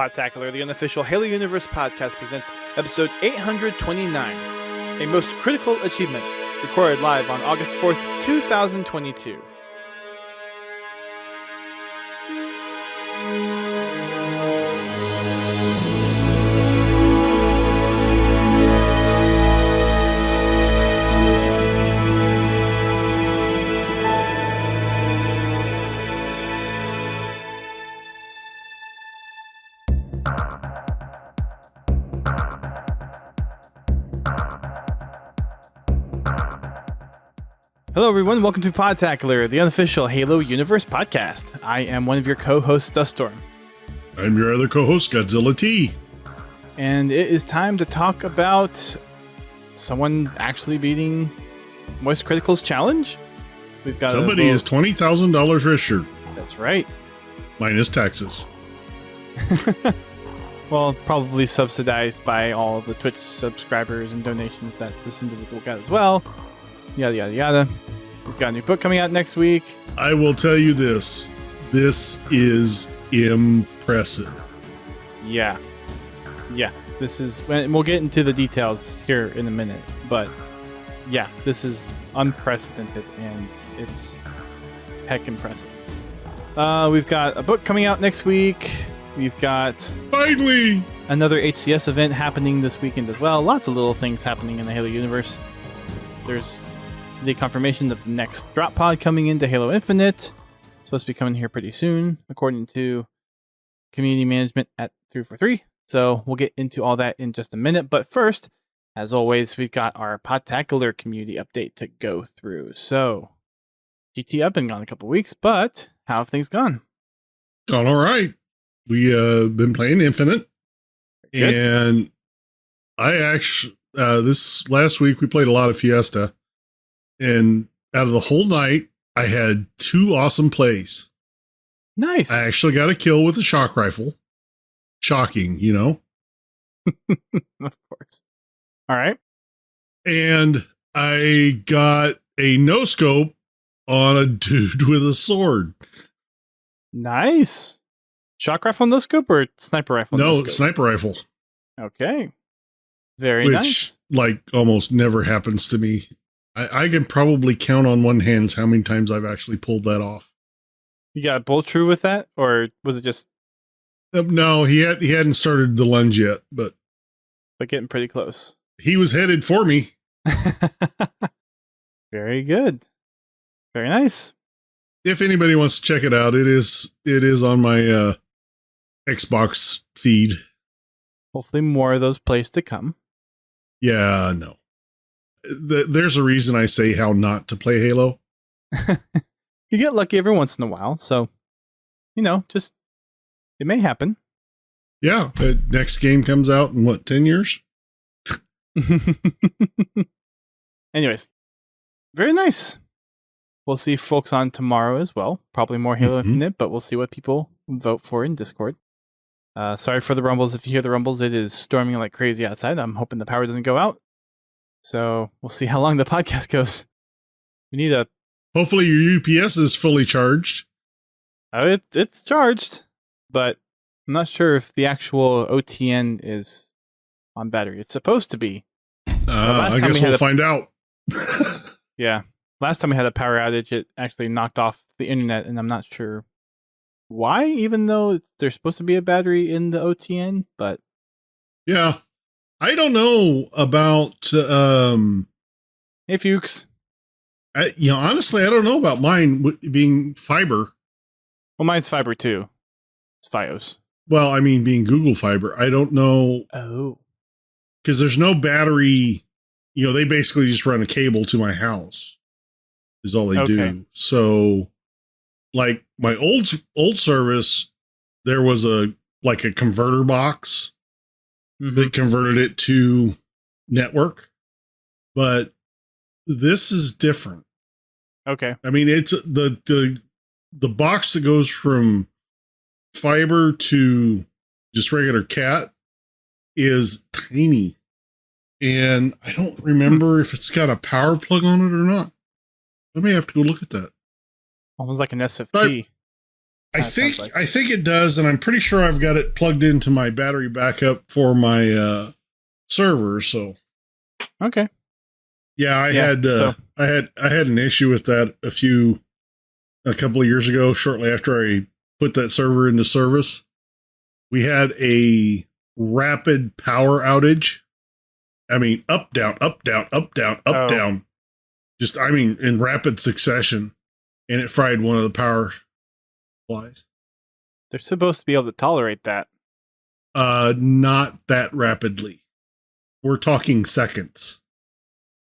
Podtacular, the unofficial Halo Universe podcast, presents episode 829, a most critical achievement, recorded live on August 4th, 2022. Hello everyone, welcome to Podtacular, the unofficial Halo Universe podcast. I am one of your co-hosts, Duststorm. I'm your other co-host, Godzilla T. And it is time to talk about someone actually beating Moist Critical's challenge. We've got somebody is $20,000 richer. That's right. Minus taxes. Well, probably subsidized by all the Twitch subscribers and donations that this individual got as well. Yada, yada, yada. We've got a new book coming out next week. I will tell you this. This is impressive. Yeah. This is, we'll get into the details here in a minute, but yeah, this is unprecedented and it's heck impressive. We've got a book coming out next week. We've got finally another HCS event happening this weekend as well. Lots of little things happening in the Halo universe. There's the confirmation of the next drop pod coming into Halo Infinite. It's supposed to be coming here pretty soon, according to community management at 343. So we'll get into all that in just a minute. But first, as always, we've got our Podtacular community update to go through. So GT, I've been gone a couple weeks, but how have things gone? Gone all right. We been playing Infinite. Good. And I actually, this last week we played a lot of Fiesta. And out of the whole night, I had 2 awesome plays. Nice. I actually got a kill with a shock rifle. Shocking, you know? Of course. All right. And I got a no-scope on a dude with a sword. Nice. Shock rifle no scope or sniper rifle? No, sniper rifle. Okay. Very Which, nice. like, almost never happens to me. I can probably count on one hand how many times I've actually pulled that off. You got a bull true with that, or was it just No, he hadn't started the lunge yet, but getting pretty close? he was headed for me. Very good. Very nice. If anybody wants to check it out, it is on my Xbox feed. Hopefully more of those plays to come. Yeah, no. There's a reason I say how not to play Halo. You get lucky every once in a while, so, just, it may happen. Yeah, the next game comes out in, 10 years? Anyways, very nice. We'll see folks on tomorrow as well. Probably more Halo Infinite, but we'll see what people vote for in Discord. Sorry for the rumbles. If you hear the rumbles, it is storming like crazy outside. I'm hoping the power doesn't go out. So we'll see how long the podcast goes. We need a... Hopefully your UPS is fully charged. It's charged, but I'm not sure if the actual OTN is on battery. It's supposed to be. I guess we'll find out. Yeah. Last time we had a power outage, it actually knocked off the internet, and I'm not sure why, even though there's supposed to be a battery in the OTN, but... Yeah. I don't know about... Hey, Fuchs. Honestly, I don't know about mine being fiber. Well, mine's fiber, too. It's Fios. Well, I mean, being Google Fiber. I don't know. Oh. Because there's no battery. They basically just run a cable to my house. Is all they do. So, like, my old service, there was a converter box that converted it to network. But this is different. Okay. I mean, it's the box that goes from fiber to just regular cat is tiny. And I don't remember if it's got a power plug on it or not. I may have to go look at that. Almost like an SFP. I think it does, and I'm pretty sure I've got it plugged into my battery backup for my server. So okay, yeah, I had an issue with that a couple of years ago. Shortly after I put that server into service, we had a rapid power outage. I mean, up, down, up, down, up, down, up, down. Just, I mean, in rapid succession, and it fried one of the power supplies. They're supposed to be able to tolerate that. Not that rapidly. We're talking seconds.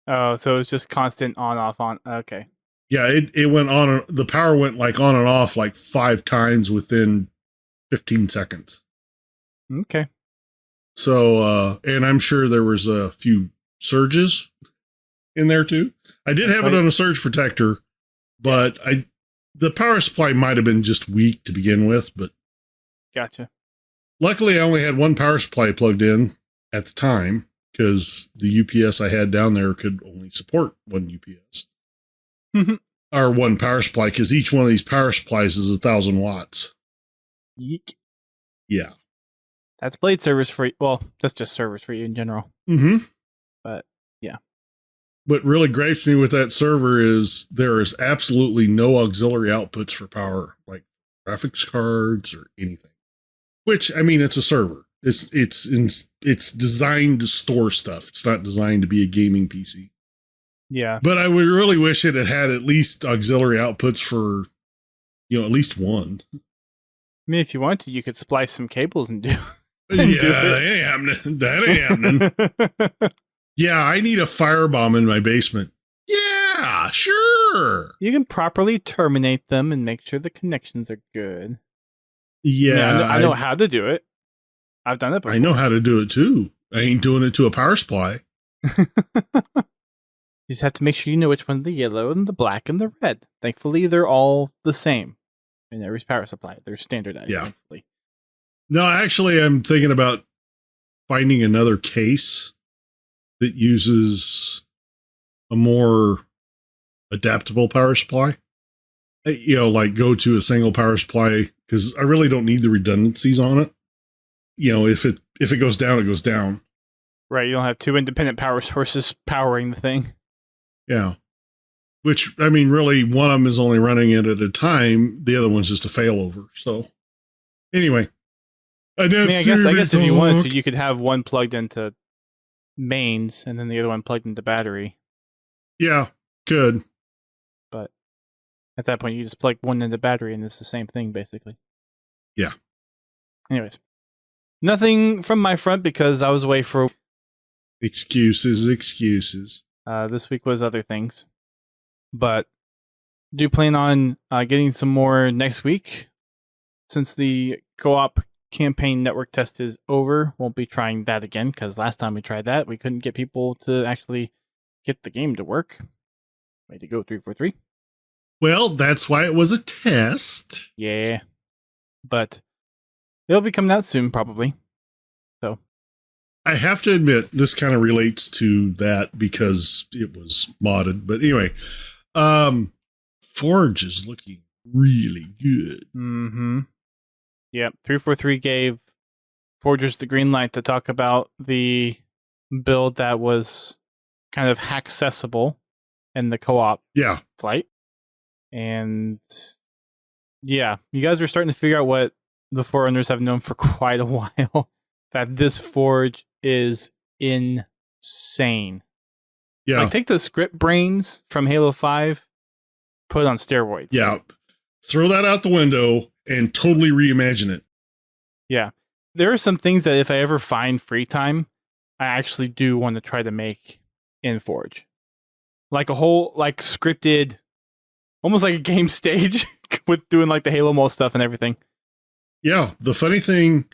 Oh, so it's just constant on, off, on. Okay. Yeah, it went on. The power went like on and off like 5 times within 15 seconds. Okay. So, and I'm sure there was a few surges in there too. I did have it on a surge protector, but the power supply might have been just weak to begin with, but gotcha. Luckily I only had one power supply plugged in at the time because the UPS I had down there could only support one UPS or one power supply, because each one of these power supplies is 1,000 watts. Yeek. Yeah. That's blade servers for you. Well, that's just servers for you in general. But yeah. What really gripes me with that server is there is absolutely no auxiliary outputs for power, like graphics cards or anything. Which, I mean, it's a server. It's designed to store stuff. It's not designed to be a gaming PC. Yeah. But I would really wish it had at least auxiliary outputs for, at least one. I mean, if you want to, you could splice some cables and do. That ain't happening. Yeah, I need a firebomb in my basement. Yeah, sure. You can properly terminate them and make sure the connections are good. Yeah. I know how to do it. I've done it before. I know how to do it too. I ain't doing it to a power supply. You just have to make sure you know which one's the yellow and the black and the red. Thankfully, they're all the same in every power supply. They're standardized, thankfully. No, actually, I'm thinking about finding another case that uses a more adaptable power supply. Like go to a single power supply, because I really don't need the redundancies on it. If it goes down, it goes down. Right, you don't have 2 independent power sources powering the thing. Yeah. Which, I mean, really, one of them is only running it at a time. The other one's just a failover. So, anyway. I guess if you wanted to, you could have one plugged into mains and then the other one plugged into battery. Yeah, good. But at that point, you just plug one into battery and it's the same thing, basically. Yeah. Anyways. Nothing from my front because I was away for... Excuses. This week was other things. But do plan on getting some more next week. Since the co-op campaign network test is over, won't be trying that again, because last time we tried that, we couldn't get people to actually get the game to work. Way to go, 343. Well, that's why it was a test. Yeah. But it'll be coming out soon, probably. So I have to admit, this kind of relates to that because it was modded. But anyway, Forge is looking really good. Mm-hmm. Yep, 343 gave Forgers the green light to talk about the build that was kind of hack-accessible in the co-op flight. And yeah, you guys are starting to figure out what the Forerunners have known for quite a while, that this Forge is insane. Yeah. Like, take the script brains from Halo 5, put it on steroids. Yeah. Throw that out the window and totally reimagine it. Yeah. There are some things that if I ever find free time, I actually do want to try to make in Forge. Like a whole, scripted, almost like a game stage with doing the Halo Mall stuff and everything. Yeah. The funny thing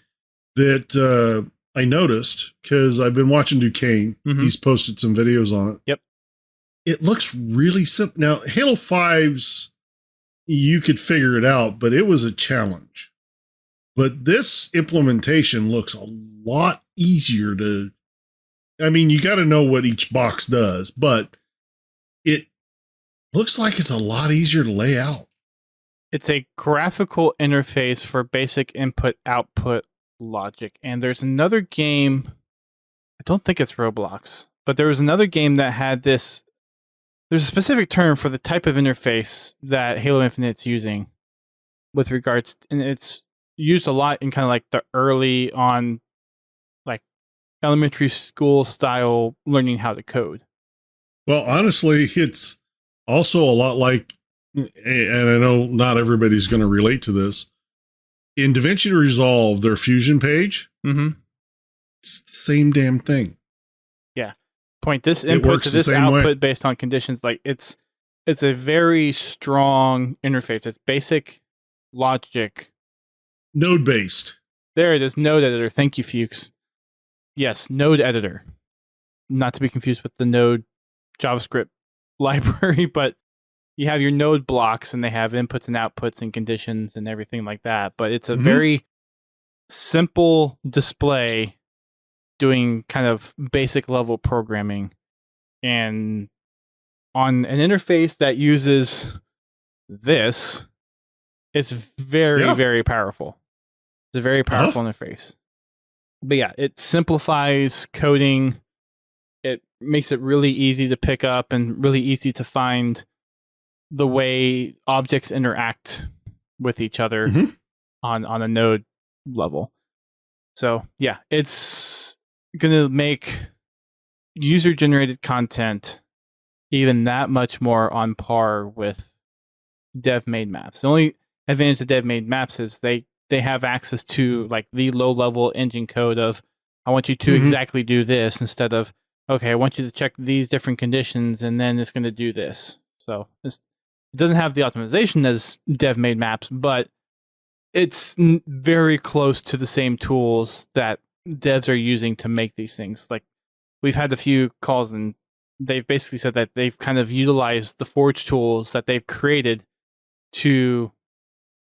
that I noticed, because I've been watching Duquesne, he's posted some videos on it. Yep. It looks really simple. Now, Halo 5's, you could figure it out, but it was a challenge. But this implementation looks a lot easier to... I mean, you got to know what each box does, but it looks like it's a lot easier to lay out. It's a graphical interface for basic input-output logic. And there's another game, I don't think it's Roblox, but there was another game that had this. There's a specific term for the type of interface that Halo Infinite's using with regards, and it's used a lot in kind of like the early on, like elementary school style learning how to code. Well, honestly, it's also a lot like, and I know not everybody's going to relate to this. In DaVinci Resolve, their Fusion page, it's the same damn thing. Yeah. Point this input to this output based on conditions. Like it's a very strong interface. It's basic logic. Node based. There it is. Node editor. Thank you, Fuchs. Yes, node editor. Not to be confused with the node JavaScript library, but you have your node blocks and they have inputs and outputs and conditions and everything like that. But it's a very simple display doing kind of basic level programming and on an interface that uses this. It's very, very powerful. It's a very powerful interface. But yeah, it simplifies coding. It makes it really easy to pick up and really easy to find the way objects interact with each other on a node level. So yeah, it's going to make user-generated content even that much more on par with dev-made maps. The only advantage of dev-made maps is they have access to like the low-level engine code of, I want you to exactly do this instead of, okay, I want you to check these different conditions and then it's going to do this. So it doesn't have the optimization as dev-made maps, but it's very close to the same tools that devs are using to make these things. Like we've had a few calls and they've basically said that they've kind of utilized the Forge tools that they've created to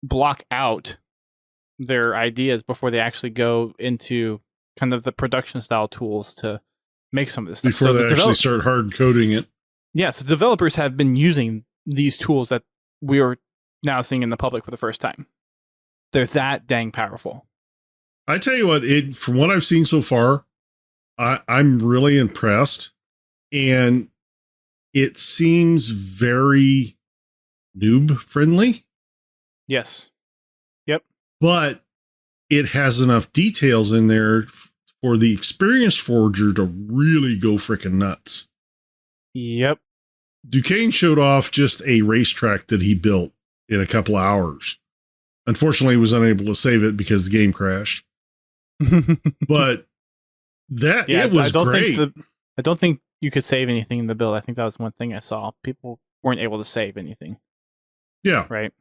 block out their ideas before they actually go into kind of the production style tools to make some of this stuff. Before they actually start hard coding it. Yeah, so developers have been using these tools that we are now seeing in the public for the first time. They're that dang powerful. I tell you what, from what I've seen so far, I'm really impressed. And it seems very noob friendly. Yes. Yep. But it has enough details in there for the experienced forger to really go freaking nuts. Yep. Duquesne showed off just a racetrack that he built in a couple of hours. Unfortunately, he was unable to save it because the game crashed. But it was great. I don't think you could save anything in the build. I think that was one thing I saw. People weren't able to save anything. Yeah. Right.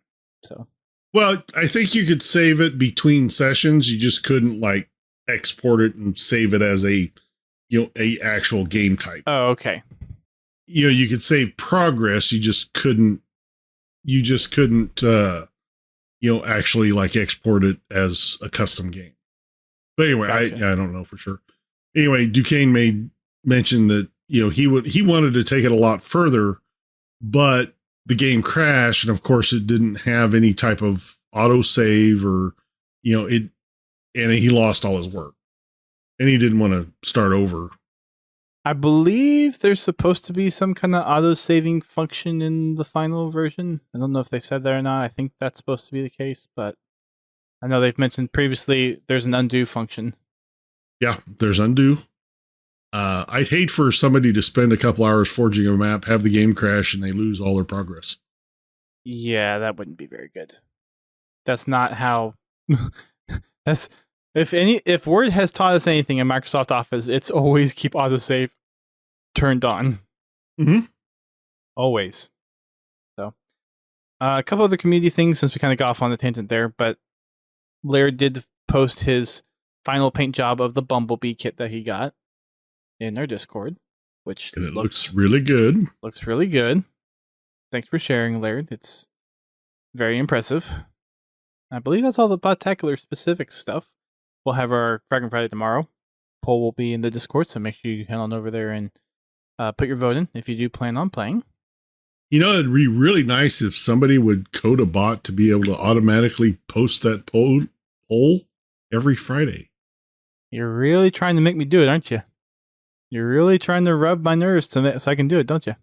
So. Well, I think you could save it between sessions. You just couldn't like export it and save it as a actual game type. Oh, okay. You could save progress. You just couldn't actually like export it as a custom game. But anyway, gotcha. I don't know for sure. Anyway, Duquesne mentioned that, he wanted to take it a lot further, but the game crashed. And of course it didn't have any type of auto save or, and he lost all his work and he didn't want to start over. I believe there's supposed to be some kind of auto saving function in the final version. I don't know if they've said that or not. I think that's supposed to be the case, but I know they've mentioned previously there's an undo function. Yeah, there's undo. I'd hate for somebody to spend a couple hours forging a map, have the game crash, and they lose all their progress. Yeah, that wouldn't be very good. That's not how. That's if Word has taught us anything in Microsoft Office, it's always keep autosave turned on. Always. So, a couple of the community things since we kind of got off on the tangent there, but Laird did post his final paint job of the Bumblebee kit that he got in our Discord, which looks really good. Looks really good. Thanks for sharing, Laird. It's very impressive. I believe that's all the Podtacular specific stuff. We'll have our Dragon Friday tomorrow. Poll will be in the Discord, so make sure you head on over there and put your vote in if you do plan on playing. You know, it'd be really nice if somebody would code a bot to be able to automatically post that poll every Friday. You're really trying to make me do it, aren't you? You're really trying to rub my nerves so I can do it, don't you?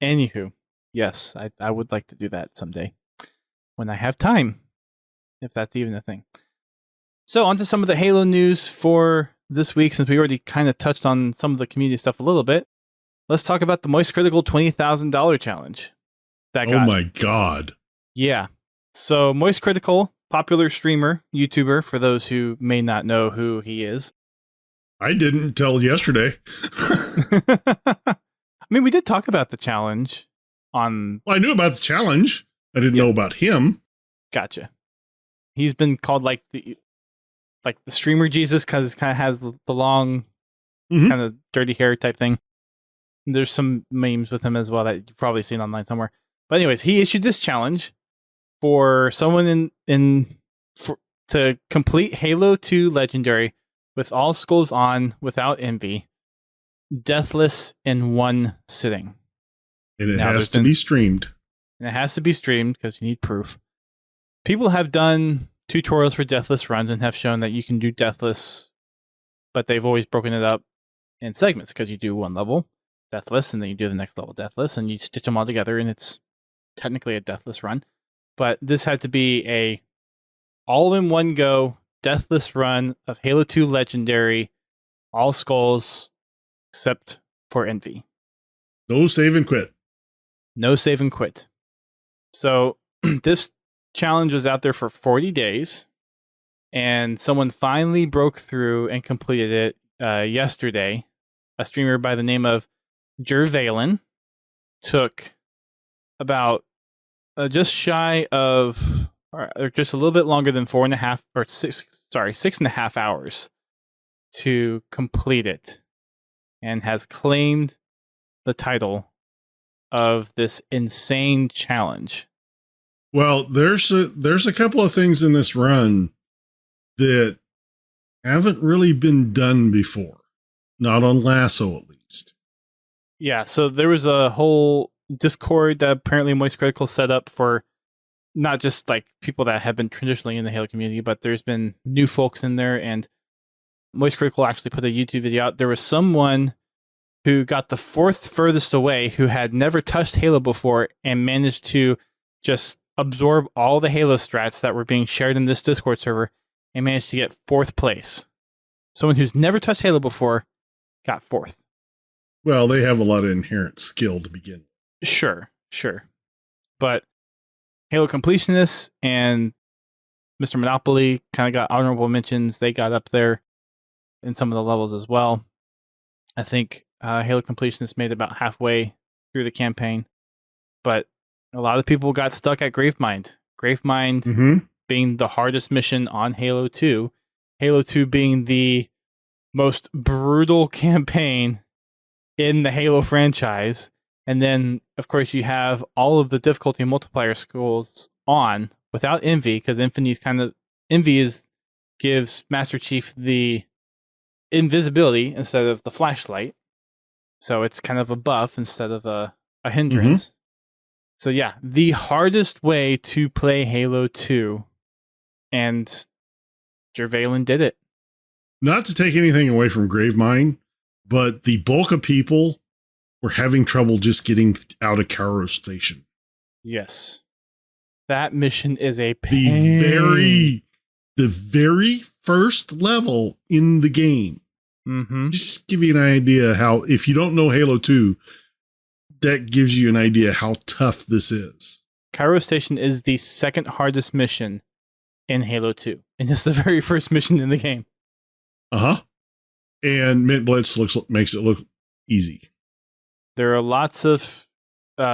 Anywho, yes, I would like to do that someday when I have time, if that's even a thing. So on to some of the Halo news for this week, since we already kind of touched on some of the community stuff a little bit. Let's talk about the Moist Critical $20,000 challenge. Oh my God. Yeah. So Moist Critical, popular streamer, YouTuber, for those who may not know who he is. I didn't until yesterday. I mean, we did talk about the challenge on... Well, I knew about the challenge. I didn't know about him. Gotcha. He's been called like the streamer Jesus because it kind of has the long, kind of dirty hair type thing. There's some memes with him as well that you've probably seen online somewhere. But anyways, he issued this challenge for someone to complete Halo 2 Legendary with all skulls on, without envy, deathless in one sitting. And it has to be streamed. And it has to be streamed because you need proof. People have done tutorials for deathless runs and have shown that you can do deathless, but they've always broken it up in segments because you do one level deathless and then you do the next level deathless and you stitch them all together and it's technically a deathless run. But this had to be a all in one go deathless run of Halo 2 Legendary, all skulls except for envy. No save and quit. No save and quit. So this challenge was out there for 40 days and someone finally broke through and completed it yesterday. A streamer by the name of JerValiN took about just shy of, or just a little bit longer than 6.5 hours to complete it, and has claimed the title of this insane challenge. Well, there's a couple of things in this run that haven't really been done before. Not on Lasso, at least. Yeah, so there was a whole Discord that apparently Moist Critical set up for not just like people that have been traditionally in the Halo community, but there's been new folks in there, and Moist Critical actually put a YouTube video out. There was someone who got the fourth furthest away who had never touched Halo before and managed to just absorb all the Halo strats that were being shared in this Discord server and managed to get fourth place. Someone who's never touched Halo before got fourth. Well, they have a lot of inherent skill to begin with. Sure. But Halo Completionists and Mr. Monopoly kind of got honorable mentions. They got up there in some of the levels as well. I think Halo Completionists made about halfway through the campaign. But a lot of people got stuck at Gravemind. Gravemind being the hardest mission on Halo 2. Halo 2 being the most brutal campaign in the Halo franchise. And then, of course, you have all of the difficulty multiplier schools on without envy, because envy gives Master Chief the invisibility instead of the flashlight. So it's kind of a buff instead of a hindrance. So yeah, the hardest way to play Halo 2, and JerValiN did it. Not to take anything away from Gravemind, but the bulk of people were having trouble just getting out of Cairo Station. Yes. That mission is a pain. The very first level in the game. Just give you an idea how, if you don't know Halo 2, that gives you an idea how tough this is. Cairo Station is the second hardest mission in Halo 2. And it's the very first mission in the game. And Mint Blitz makes it look easy. There are lots of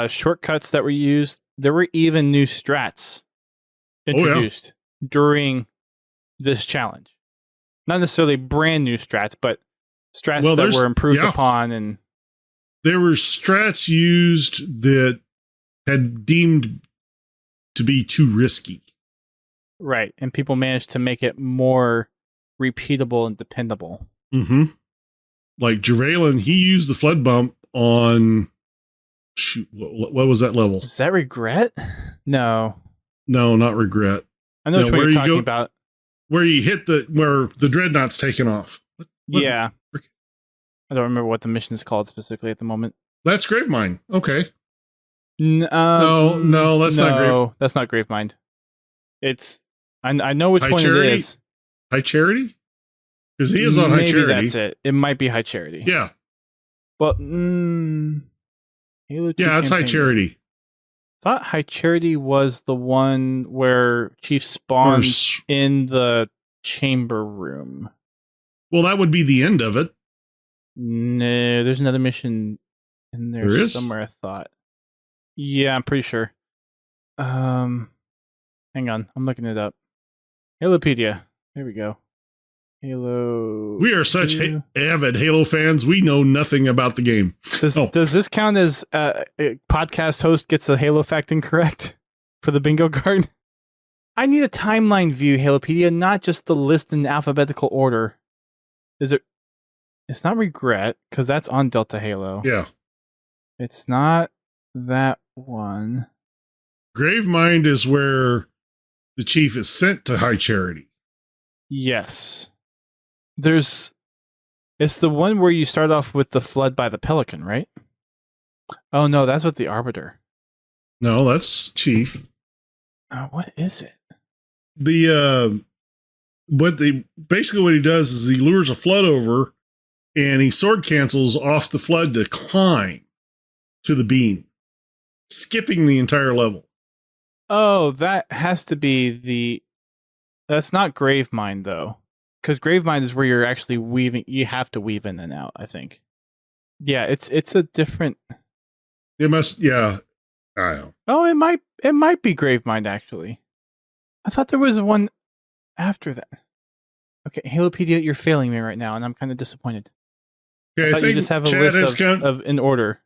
shortcuts that were used. There were even new strats introduced during this challenge. Not necessarily brand new strats, but strats that were improved upon. And there were strats used that had deemed to be too risky. Right. And people managed to make it more repeatable and dependable. Like JerValiN, he used the flood bump on shoot, what was that level? Is that regret? No. No, not regret. I know which one you're talking about. Where you hit where the dreadnought's taken off. What yeah. I don't remember what the mission is called specifically at the moment. That's Gravemind. Okay. No, that's not Grave. That's not Gravemind. It's I know which one Charity? it is. High Charity? Because he is on High Charity. Maybe that's it. It might be High Charity. Yeah. But Halo 2 it's High Charity. I thought High Charity was the one where Chief spawns in the chamber room. Well, that would be the end of it. No, there's another mission in there somewhere, I thought. Yeah, I'm pretty sure. Hang on, I'm looking it up. Halopedia. There we go. Halo. We are such avid Halo fans. We know nothing about the game. Does this count as a podcast host gets a Halo fact incorrect for the bingo card? I need a timeline view, Halopedia, not just the list in alphabetical order. Is it? It's not Regret, because that's on Delta Halo. Yeah. It's not that one. Gravemind is where the Chief is sent to High Charity. Yes. It's the one where you start off with the flood by the Pelican, right? Oh no, that's with the Arbiter. No, that's Chief. What is it? Basically what he does is he lures a flood over and he sword cancels off the flood to climb to the beam, skipping the entire level. Oh, that has to be that's not Gravemind though. Because Gravemind is where you're actually weaving. You have to weave in and out, I think. Yeah, it's a different. It must. Yeah, I don't know. Oh, it might be Gravemind actually. I thought there was one after that. Okay, Halopedia, you're failing me right now, and I'm kind of disappointed. Okay, I think you just have a list of in order.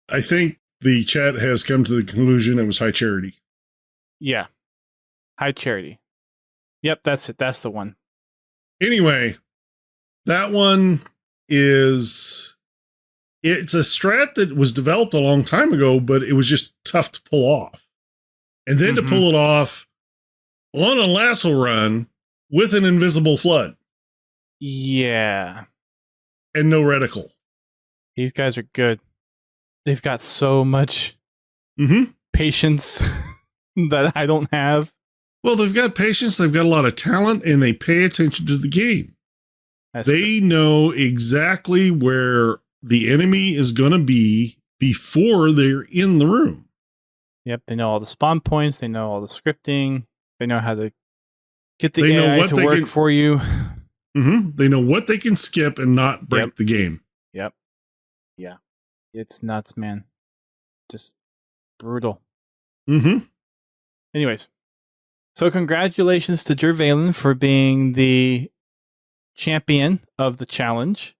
I think the chat has come to the conclusion it was High Charity. Yeah, High Charity. Yep, that's it. That's the one. Anyway, that one it's a strat that was developed a long time ago, but it was just tough to pull off. And then to pull it off on a lasso run with an invisible flood. Yeah. And no reticle. These guys are good. They've got so much patience that I don't have. Well, they've got patience, they've got a lot of talent, and they pay attention to the game. They know exactly where the enemy is going to be before they're in the room. Yep, they know all the spawn points, they know all the scripting, they know how to get the AI to work for you. They know what they can skip and not break the game. Yep. Yeah. It's nuts, man. Just brutal. Anyways. So congratulations to JerValiN for being the champion of the challenge.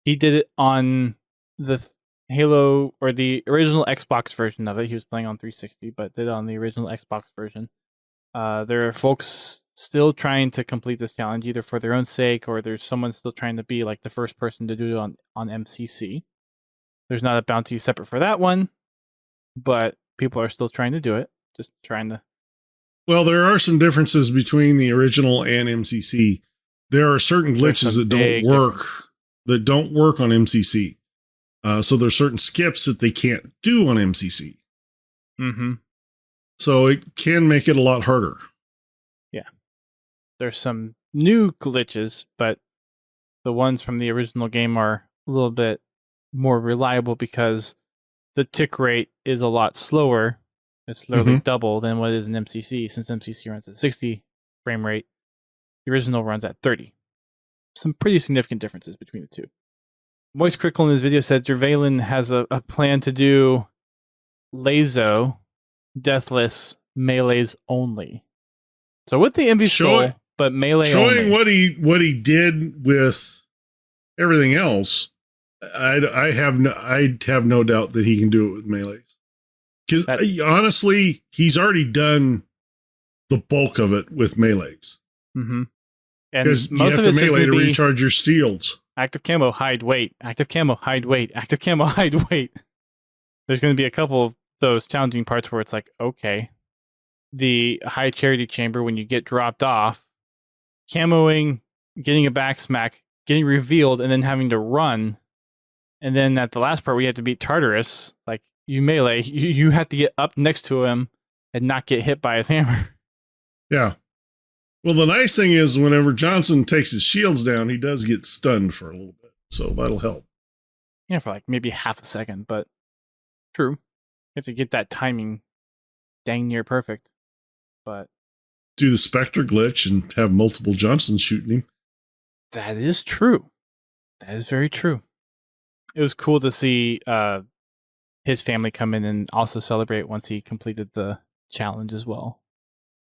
He did it on the Halo, or the original Xbox version of it. He was playing on 360, but did it on the original Xbox version. There are folks still trying to complete this challenge, either for their own sake, or there's someone still trying to be like the first person to do it on MCC. There's not a bounty separate for that one, but people are still trying to do it. Just trying to. Well, there are some differences between the original and MCC. There are certain glitches that don't work on MCC. So there's certain skips that they can't do on MCC. So it can make it a lot harder. Yeah. There's some new glitches, but the ones from the original game are a little bit more reliable because the tick rate is a lot slower. It's literally double than what it is in MCC. Since MCC runs at 60 frame rate, the original runs at 30. Some pretty significant differences between the two. Moist Crickle in his video said JerValiN has a plan to do Lazo, Deathless, melees only. So with the Envy Skull, but melee showing only. what he did with everything else, I have no doubt that he can do it with melees. Because honestly, he's already done the bulk of it with melees. And because you have to melee to recharge your shields. Active camo, hide, wait. Active camo, hide, wait. Active camo, hide, wait. there's going to be a couple of those challenging parts where it's like, okay, the high charity chamber, when you get dropped off, camoing, getting a back smack, getting revealed, and then having to run. And then at the last part, we have to beat Tartarus. Like, you melee, you have to get up next to him and not get hit by his hammer. Yeah. Well, the nice thing is whenever Johnson takes his shields down, he does get stunned for a little bit. So that'll help. Yeah, for like maybe half a second, but true. You have to get that timing dang near perfect. But do the Spectre glitch and have multiple Johnsons shooting him. That is true. That is very true. It was cool to see his family come in and also celebrate once he completed the challenge as well.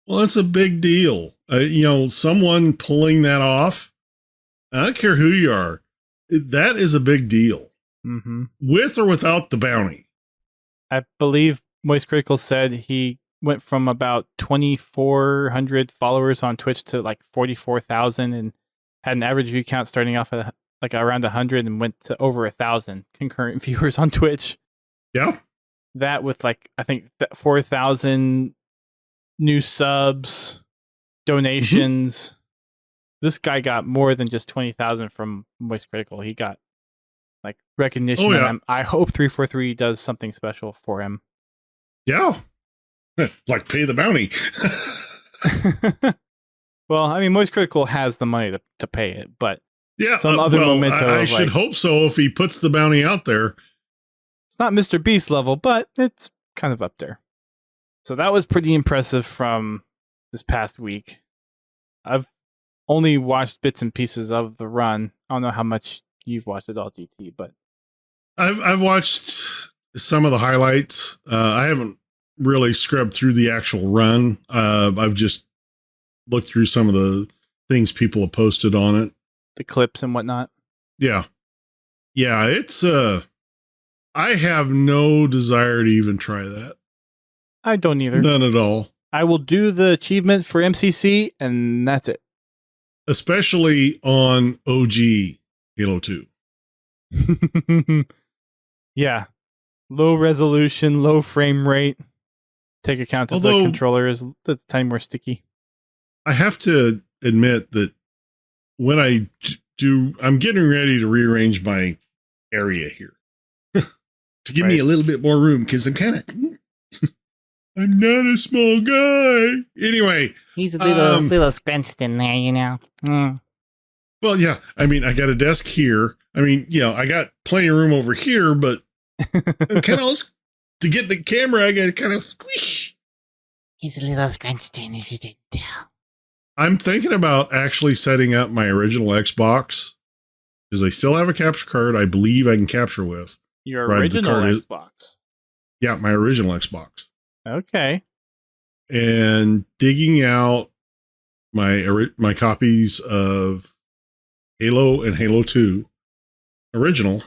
Well, it's a big deal. Someone pulling that off, I don't care who you are, that is a big deal. Mm-hmm. With or without the bounty. I believe Moist Critical said he went from about 2,400 followers on Twitch to like 44,000 and had an average view count starting off at like around 100 and went to over 1,000 concurrent viewers on Twitch. Yeah. That with like, I think 4,000 new subs, donations. Mm-hmm. This guy got more than just 20,000 from Moist Critical. He got like recognition. Oh, yeah. And I hope 343 does something special for him. Yeah. Like pay the bounty. Well, I mean, Moist Critical has the money to pay it, but yeah, some other memento. I should hope so if he puts the bounty out there. It's not Mr. Beast level, but it's kind of up there. So that was pretty impressive from this past week. I've only watched bits and pieces of the run. I don't know how much you've watched it all, GT, but I've watched some of the highlights. I haven't really scrubbed through the actual run. I've just looked through some of the things people have posted on it, the clips and whatnot. Yeah, it's I have no desire to even try that. I don't either. None at all. I will do the achievement for MCC, and that's it. Especially on OG Halo 2. Yeah. Low resolution, low frame rate. Take account that the controller is a tiny more sticky. I have to admit that when I'm getting ready to rearrange my area here to give me a little bit more room because I'm not a small guy. Anyway. He's a little scrunched in there, you know. Mm. Well, yeah. I mean, I got a desk here. I mean, I got plenty of room over here, but kind of to get the camera, I got to kind of squish. He's a little scrunched in, if you didn't tell. I'm thinking about actually setting up my original Xbox because I still have a capture card I believe I can capture with. Your original Xbox? Yeah, my original Xbox. Okay. And digging out my copies of Halo and Halo 2 original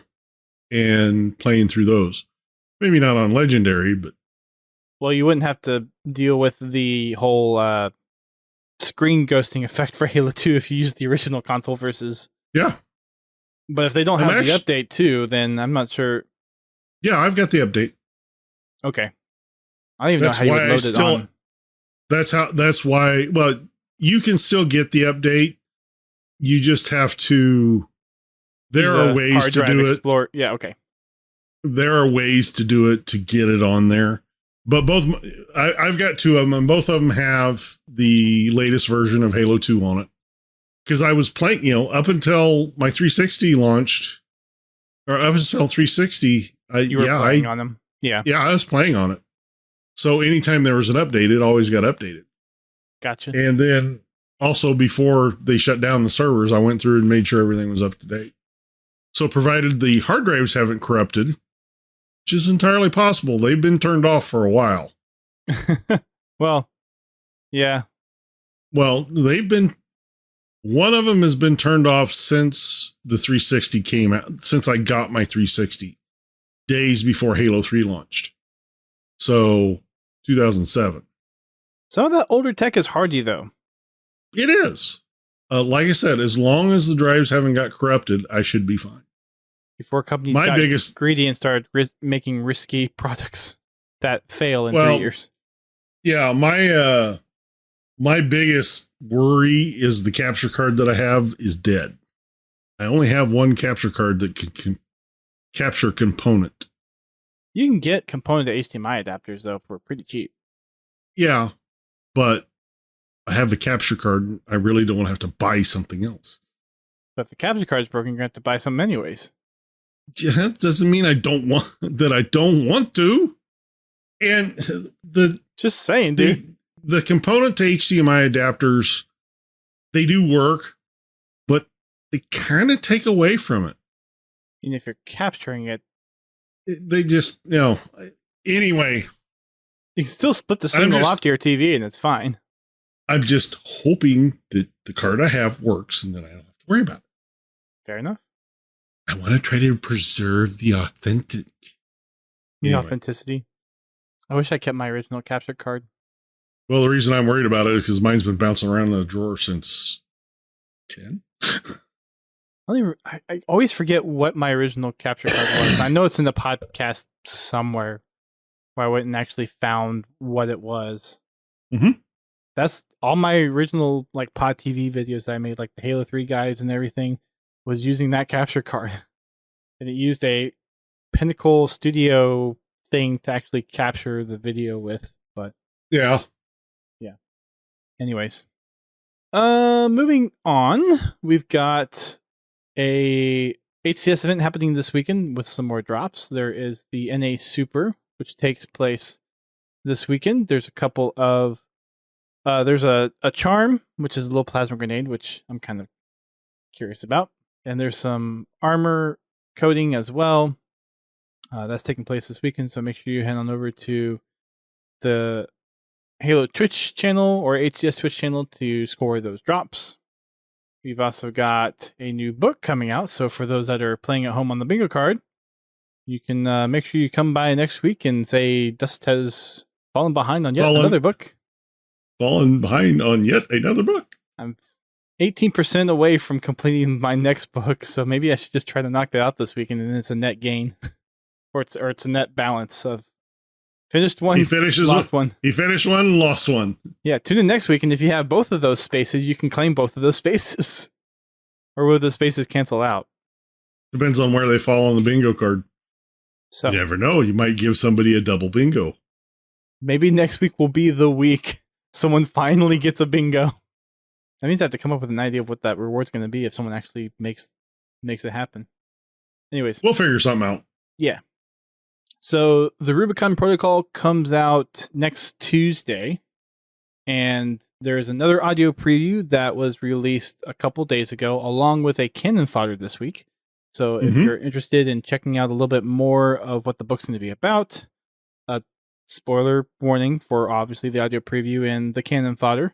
and playing through those. Maybe not on Legendary, but... Well, you wouldn't have to deal with the whole screen ghosting effect for Halo 2 if you use the original console versus... Yeah. But if they don't have the update too, then I'm not sure. Yeah, I've got the update. Okay. I don't even know how you would load it on. That's why, well, you can still get the update. You just have to, there are ways to do it. Yeah, okay. There are ways to do it to get it on there. But I've got two of them, and both of them have the latest version of Halo 2 on it. Because I was playing, up until my 360 launched, or up until 360, you were playing on them. Yeah. Yeah, I was playing on it. So anytime there was an update, it always got updated. Gotcha. And then also before they shut down the servers, I went through and made sure everything was up to date. So provided the hard drives haven't corrupted, which is entirely possible, they've been turned off for a while. Well, yeah. Well, one of them has been turned off since the 360 came out, since I got my 360, days before Halo 3 launched. So, 2007. Some of that older tech is hardy, though. It is. Like I said, as long as the drives haven't got corrupted, I should be fine. before companies My got biggest greedy and started making risky products that fail in 3 years. Yeah, my biggest worry is the capture card that I have is dead. I only have one capture card that can capture component. You can get component to HDMI adapters though for pretty cheap. Yeah, but I have the capture card. I really don't want to have to buy something else. But if the capture card's broken, you're going to have to buy some anyways. That doesn't mean I don't want to. And Just saying, dude. The component to HDMI adapters, they do work, but they kind of take away from it. And if you're capturing it, They just, anyway. You can still split the signal off to your TV and it's fine. I'm just hoping that the card I have works and then I don't have to worry about it. Fair enough. I want to try to preserve the authentic. Authenticity. I wish I kept my original capture card. Well, the reason I'm worried about it is because mine's been bouncing around in the drawer since 10. I always forget what my original capture card was. I know it's in the podcast somewhere where I went and actually found what it was. Mm-hmm. That's all my original like Pod TV videos that I made, like the Halo 3 guys and everything, was using that capture card. And it used a Pinnacle Studio thing to actually capture the video with. But yeah. Anyways. Moving on, we've got a HCS event happening this weekend with some more drops. There is the NA Super, which takes place this weekend. There's a couple of there's a charm, which is a little plasma grenade, which I'm kind of curious about. And there's some armor coating as well. That's taking place this weekend, so make sure you head on over to the Halo Twitch channel or HCS Twitch channel to score those drops. We've also got a new book coming out, so for those that are playing at home on the bingo card, you can make sure you come by next week and say Dust has fallen behind on yet another book. Fallen behind on yet another book. I'm 18% away from completing my next book, so maybe I should just try to knock that out this weekend, and then it's a net gain, or it's a net balance of finished one, lost one. He finished one, lost one. Yeah, tune in next week, and if you have both of those spaces, you can claim both of those spaces. Or will those spaces cancel out? Depends on where they fall on the bingo card. So you never know. You might give somebody a double bingo. Maybe next week will be the week someone finally gets a bingo. That means I have to come up with an idea of what that reward's going to be if someone actually makes it happen. Anyways. We'll figure something out. Yeah. So the Rubicon Protocol comes out next Tuesday, and there's another audio preview that was released a couple days ago, along with a cannon fodder this week. So if you're interested in checking out a little bit more of what the book's going to be about, spoiler warning for obviously the audio preview and the cannon fodder.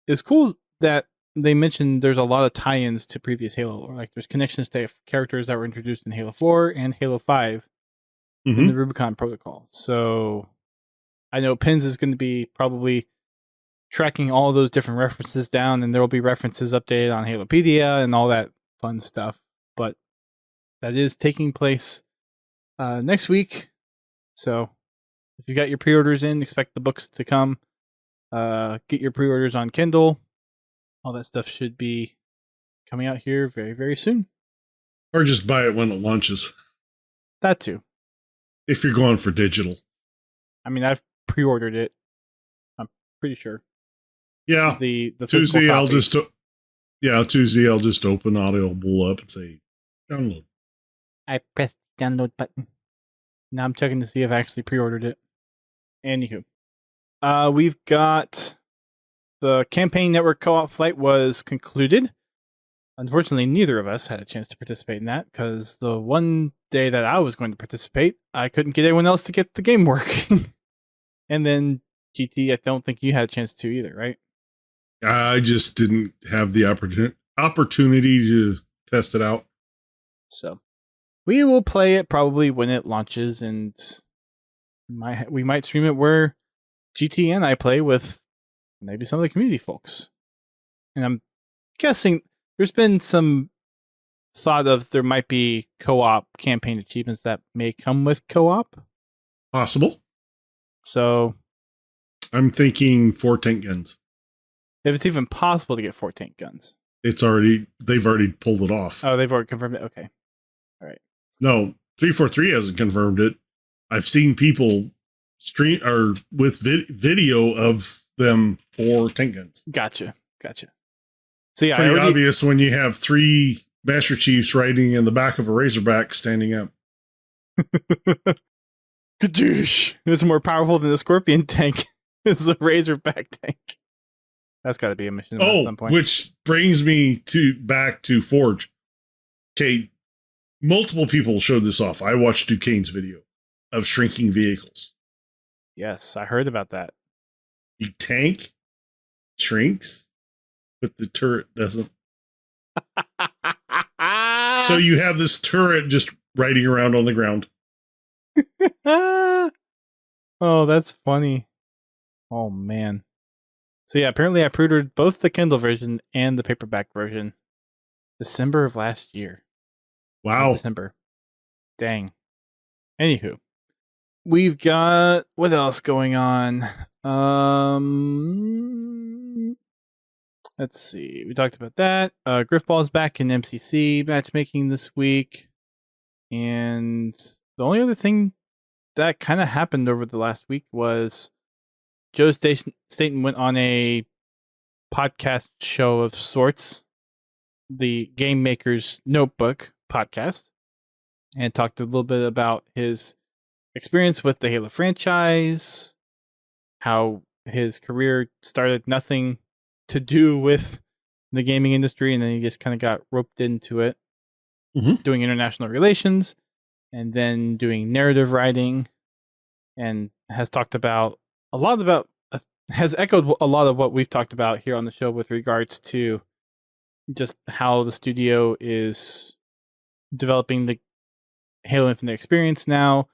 It's cool that they mentioned there's a lot of tie-ins to previous Halo lore. Like there's connections to characters that were introduced in Halo 4 and Halo 5. In the Rubicon Protocol. So I know Pins is going to be probably tracking all those different references down, and there will be references updated on Halopedia and all that fun stuff. But that is taking place next week. So if you got your pre-orders in, expect the books to come. Get your pre-orders on Kindle. All that stuff should be coming out here very, very soon. Or just buy it when it launches. That too. If you're going for digital. I mean, I've pre-ordered it. I'm pretty sure. Yeah. The Tuesday I'll just Tuesday I'll just open Audible up and say download. I pressed the download button. Now I'm checking to see if I actually pre-ordered it. Anywho. We've got the Campaign Network co-op flight was concluded. Unfortunately, neither of us had a chance to participate in that because the one day that I was going to participate, I couldn't get anyone else to get the game working. And then GT, I don't think you had a chance to either, right? I just didn't have the opportunity to test it out. So we will play it probably when it launches, and we might stream it where GT and I play with maybe some of the community folks. And I'm guessing there's been some thought of there might be co-op campaign achievements that may come with co-op. Possible. So I'm thinking 4 tank guns. if it's even possible to get 4 tank guns. They've already pulled it off. Oh, they've already confirmed it? Okay. All right. No, 343 hasn't confirmed it. I've seen people stream or with video of them 4 tank guns. Gotcha. So yeah, Pretty obvious when you have 3 Master Chiefs riding in the back of a Razorback standing up. Kadoosh. It's more powerful than the Scorpion tank. It's a Razorback tank. That's got to be a mission at some point. Which brings me back to Forge. Okay, multiple people showed this off. I watched Duquesne's video of shrinking vehicles. Yes, I heard about that. The tank shrinks, but the turret doesn't. So you have this turret just riding around on the ground. Oh, that's funny. Oh, man. So yeah, apparently I pre-ordered both the Kindle version and the paperback version December of last year. Wow. December. Dang. Anywho, we've got what else going on? Let's see. We talked about that. Griffball's back in MCC matchmaking this week. And the only other thing that kind of happened over the last week was Joe Staten went on a podcast show of sorts, the Game Maker's Notebook podcast, and talked a little bit about his experience with the Halo franchise, how his career started nothing to do with the gaming industry, and then he just kind of got roped into it, doing international relations, and then doing narrative writing, and has talked about has echoed a lot of what we've talked about here on the show with regards to just how the studio is developing the Halo Infinite experience now,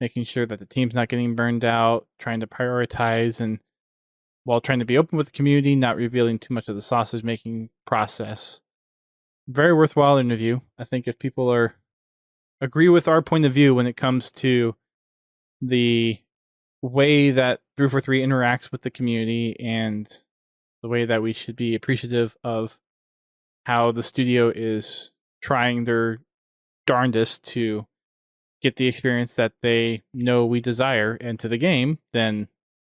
making sure that the team's not getting burned out, trying to prioritize, and while trying to be open with the community, not revealing too much of the sausage making process. Very worthwhile interview. I think if people agree with our point of view when it comes to the way that 343 interacts with the community and the way that we should be appreciative of how the studio is trying their darndest to get the experience that they know we desire into the game, then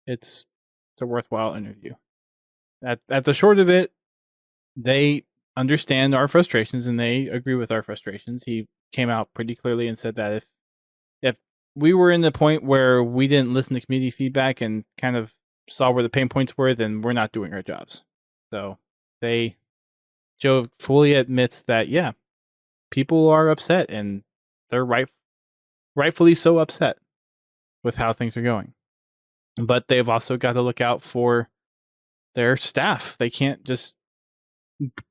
it's a worthwhile interview. At the short of it, they understand our frustrations and they agree with our frustrations. He came out pretty clearly and said that if we were in the point where we didn't listen to community feedback and kind of saw where the pain points were, then we're not doing our jobs. So Joe fully admits that, yeah, people are upset and they're rightfully so upset with how things are going. But they've also got to look out for their staff. They can't just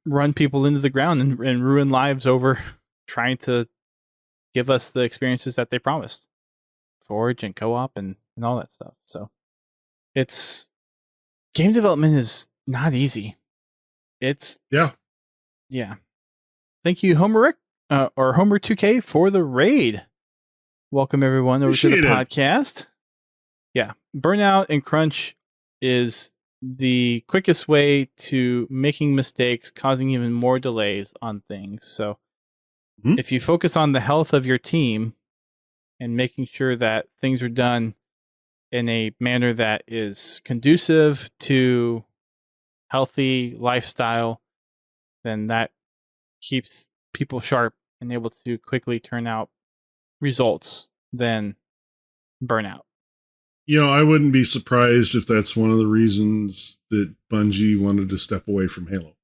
run people into the ground and ruin lives over trying to give us the experiences that they promised. Forge and co-op and all that stuff. So game development is not easy. Yeah. Thank you, Homer or Homer 2K for the raid. Welcome everyone over to the podcast. Yeah, burnout and crunch is the quickest way to making mistakes, causing even more delays on things. So if you focus on the health of your team and making sure that things are done in a manner that is conducive to healthy lifestyle, then that keeps people sharp and able to quickly turn out results than burnout. I wouldn't be surprised if that's one of the reasons that Bungie wanted to step away from Halo.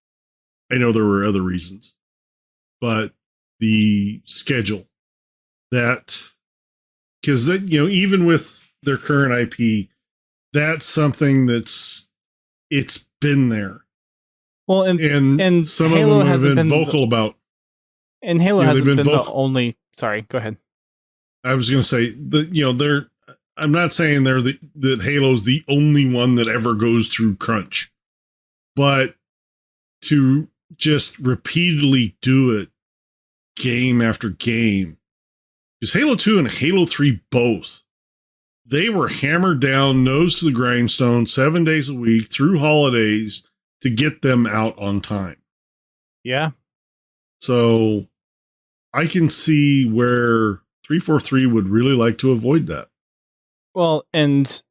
I know there were other reasons, but the schedule because even with their current IP, that's something it's been there. Well, and some Halo of them have been vocal about. And Halo hasn't been the only. Sorry, go ahead. I was going to say that I'm not saying that Halo's the only one that ever goes through crunch, but to just repeatedly do it game after game. Because Halo 2 and Halo 3 both, they were hammered down, nose to the grindstone, 7 days a week through holidays to get them out on time. Yeah. So I can see where 343 would really like to avoid that. Well, and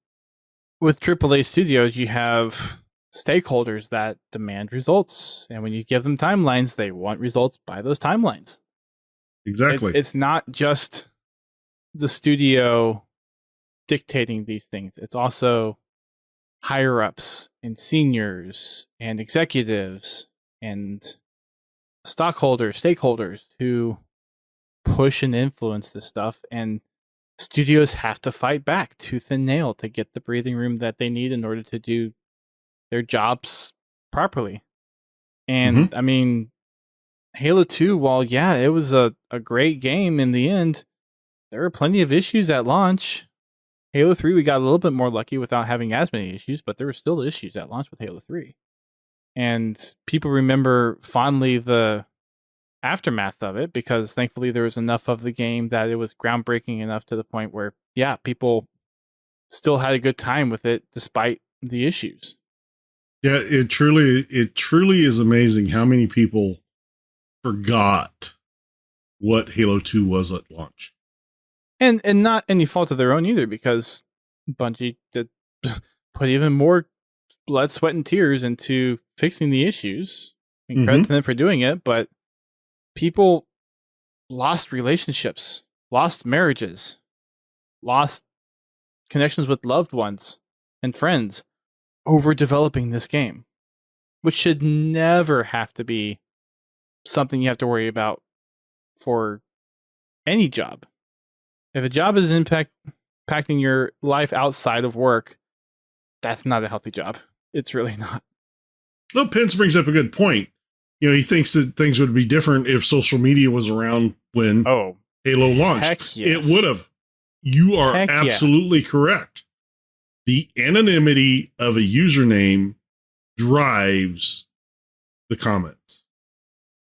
with AAA studios, you have stakeholders that demand results. And when you give them timelines, they want results by those timelines. Exactly. It's not just the studio dictating these things. It's also higher ups and seniors and executives and stockholders, stakeholders who push and influence this stuff. And studios have to fight back tooth and nail to get the breathing room that they need in order to do their jobs properly. And I mean, Halo 2, while yeah, it was a great game in the end, there were plenty of issues at launch. Halo 3, we got a little bit more lucky without having as many issues, but there were still issues at launch with Halo 3. And people remember fondly the aftermath of it because thankfully there was enough of the game that it was groundbreaking enough to the point where, yeah, people still had a good time with it despite the issues. Yeah, it truly is amazing how many people forgot what Halo 2 was at launch. And not any fault of their own either, because Bungie did put even more blood, sweat, and tears into fixing the issues. And credit to them for doing it, but people lost relationships, lost marriages, lost connections with loved ones and friends over developing this game, which should never have to be something you have to worry about for any job. If a job is impacting your life outside of work, that's not a healthy job. It's really not. Well, Pence brings up a good point. You know, he thinks that things would be different if social media was around when Halo launched. Yes. It would have. You are absolutely correct. The anonymity of a username drives the comments.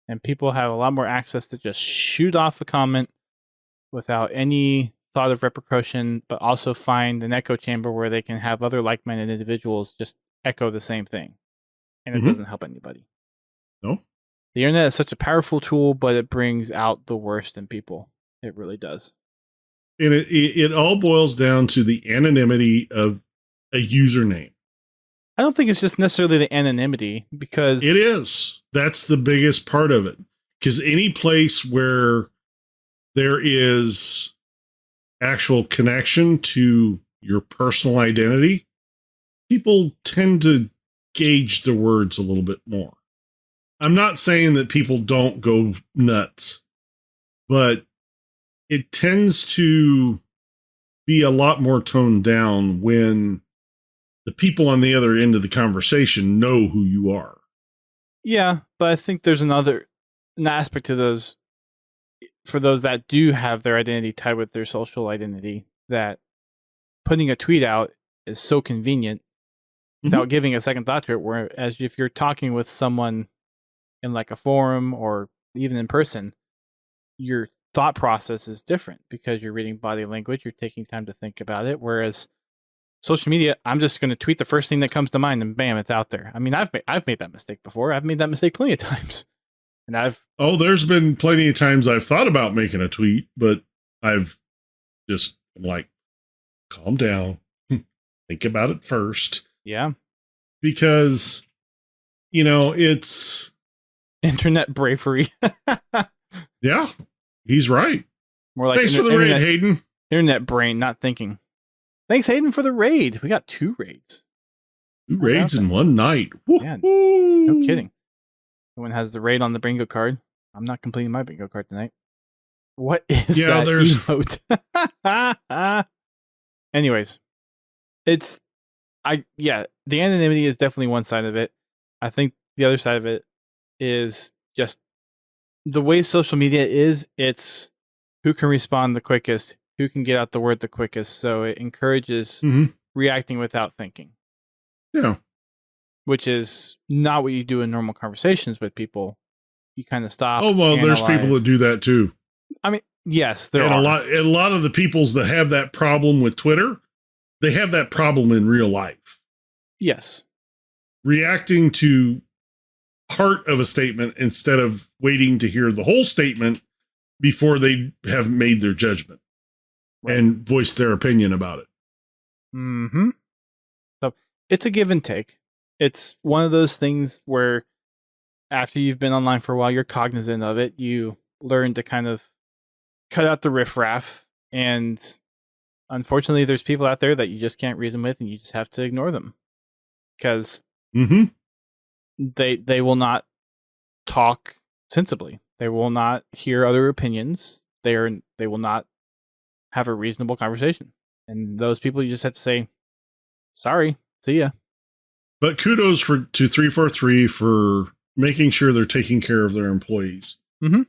And people have a lot more access to just shoot off a comment without any thought of repercussion, but also find an echo chamber where they can have other like-minded individuals just echo the same thing. And it doesn't help anybody. No. The internet is such a powerful tool, but it brings out the worst in people. It really does. And it all boils down to the anonymity of a username. I don't think it's just necessarily the anonymity, because it is. That's the biggest part of it. Because any place where there is actual connection to your personal identity, people tend to gauge their words a little bit more. I'm not saying that people don't go nuts, but it tends to be a lot more toned down when the people on the other end of the conversation know who you are. Yeah, but I think there's an aspect to those, for those that do have their identity tied with their social identity, that putting a tweet out is so convenient without giving a second thought to it, whereas if you're talking with someone in like a forum or even in person, your thought process is different because you're reading body language, you're taking time to think about it, whereas social media, I'm just going to tweet the first thing that comes to mind and bam, it's out there. I mean, I've made that mistake before. I've made that mistake plenty of times. And there's been plenty of times I've thought about making a tweet, but I've just like, calm down, think about it first. Yeah. Because, you know, it's internet bravery. Yeah, he's right. More like thanks for the raid, Hayden. Internet brain, not thinking. Thanks, Hayden, for the raid. We got 2 raids. 2 raids in one night. Yeah, no kidding. Everyone has the raid on the bingo card. I'm not completing my bingo card tonight. What is that emote? Anyways, the anonymity is definitely one side of it. I think the other side of it is just the way social media is. It's who can respond the quickest, who can get out the word the quickest. So it encourages reacting without thinking. Yeah. Which is not what you do in normal conversations with people. you kind of stop. Oh, well, there's people that do that too. I mean, yes, there and are. A lot of the peoples that have that problem with Twitter, they have that problem in real life. Yes. Reacting to part of a statement instead of waiting to hear the whole statement before they have made their judgment and voiced their opinion about it. Mm-hmm. So it's a give and take. It's one of those things where after you've been online for a while, you're cognizant of it. You learn to kind of cut out the riffraff. And unfortunately, there's people out there that you just can't reason with, and you just have to ignore them because they will not talk sensibly. They will not hear other opinions. They will not have a reasonable conversation. And those people, you just have to say, sorry, see ya. But kudos to 343 for making sure they're taking care of their employees. Mm-hmm.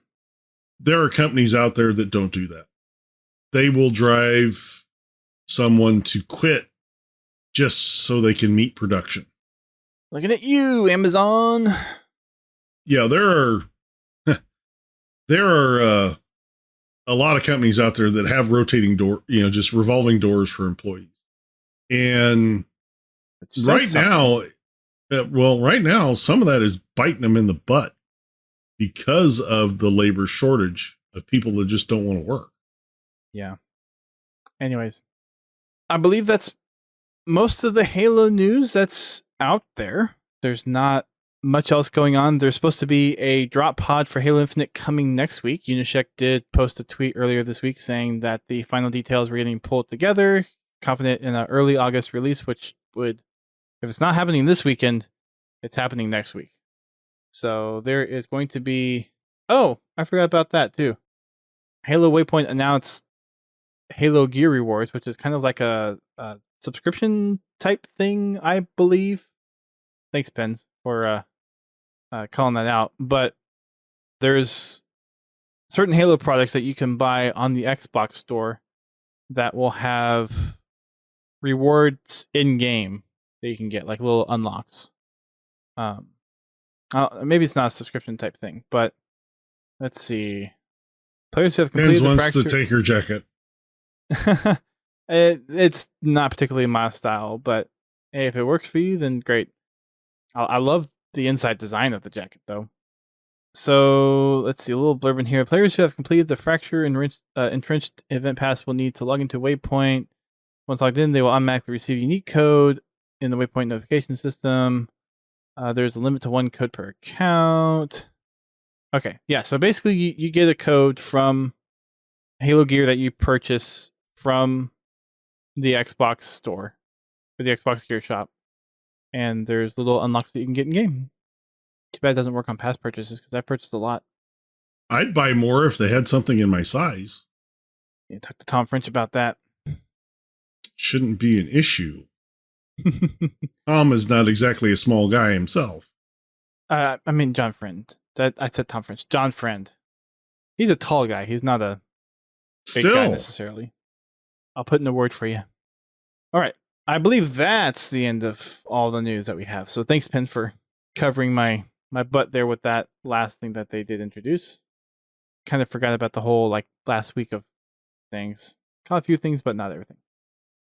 There are companies out there that don't do that. They will drive someone to quit just so they can meet production. Looking at you, Amazon. Yeah, there are a lot of companies out there that have rotating door, just revolving doors for employees. And right now, some of that is biting them in the butt because of the labor shortage of people that just don't want to work. Yeah. Anyways, I believe that's most of the Halo news that's out there. There's not much else going on. There's supposed to be a drop pod for Halo Infinite coming next week. Unisheck did post a tweet earlier this week saying that the final details were getting pulled together, confident in an early August release, which would, if it's not happening this weekend, it's happening next week. So there is going to be, oh, I forgot about that too. Halo Waypoint announced Halo Gear Rewards, which is kind of like a subscription type thing, I believe. Thanks, Pens, for calling that out. But there's certain Halo products that you can buy on the Xbox store that will have rewards in game that you can get, like little unlocks. Maybe it's not a subscription type thing, but let's see. Players who have completed Pens wants the Taker jacket. It's not particularly my style, but hey, if it works for you, then great. I love the inside design of the jacket, though. So let's see, a little blurb in here. Players who have completed the Fracture Entrenched event pass will need to log into Waypoint. Once logged in, they will automatically receive a unique code in the Waypoint notification system. There's a limit to 1 code per account. Okay, yeah, so basically you get a code from Halo gear that you purchase from the Xbox store, or the Xbox Gear Shop. And there's little unlocks that you can get in game. Too bad it doesn't work on past purchases, because I've purchased a lot. I'd buy more if they had something in my size. Yeah, talk to Tom French about that. Shouldn't be an issue. Tom is not exactly a small guy himself. I mean, John Friend. I said Tom French. John Friend. He's a tall guy. He's not a big guy necessarily. I'll put in a word for you. All right. I believe that's the end of all the news that we have. So thanks, Penn, for covering my butt there with that last thing that they did introduce. Kind of forgot about the whole last week of things. Caught a few things, but not everything.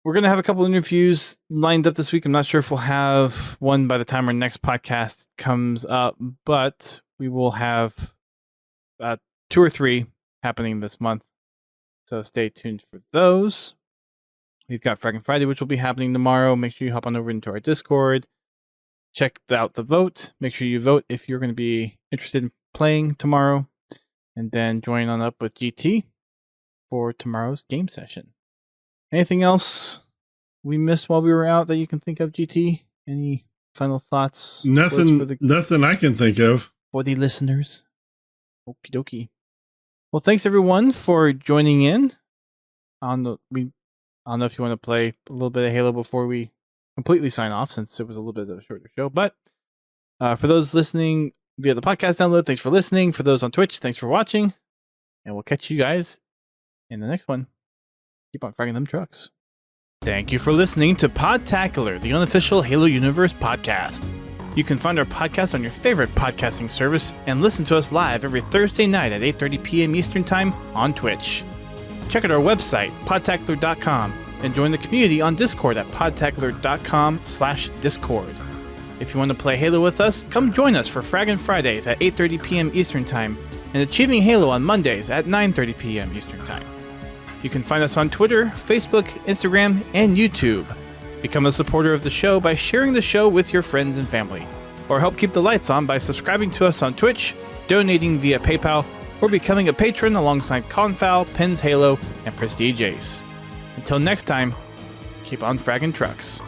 We're going to have a couple interviews lined up this week. I'm not sure if we'll have one by the time our next podcast comes up, but we will have 2 or 3 happening this month. So stay tuned for those. We've got Fracking Friday, which will be happening tomorrow. Make sure you hop on over into our Discord. Check out the vote. Make sure you vote if you're going to be interested in playing tomorrow. And then join on up with GT for tomorrow's game session. Anything else we missed while we were out that you can think of, GT? Any final thoughts? Nothing I can think of. For the listeners. Okie dokie. Well, thanks everyone for joining in. I don't know if you want to play a little bit of Halo before we completely sign off, since it was a little bit of a shorter show. But for those listening via the podcast download, thanks for listening. For those on Twitch, thanks for watching. And we'll catch you guys in the next one. Keep on fragging them trucks. Thank you for listening to Podtacular, the unofficial Halo Universe podcast. You can find our podcast on your favorite podcasting service and listen to us live every Thursday night at 8:30 p.m. Eastern Time on Twitch. Check out our website, podtacular.com, and join the community on Discord at podtacular.com/discord. If you want to play Halo with us, come join us for Fraggin' Fridays at 8:30 p.m. Eastern Time and Achieving Halo on Mondays at 9:30 p.m. Eastern Time. You can find us on Twitter, Facebook, Instagram, and YouTube. Become a supporter of the show by sharing the show with your friends and family, or help keep the lights on by subscribing to us on Twitch, donating via PayPal, or becoming a patron alongside Confal, Pins Halo, and Prestige Ace. Until next time, keep on fragging trucks.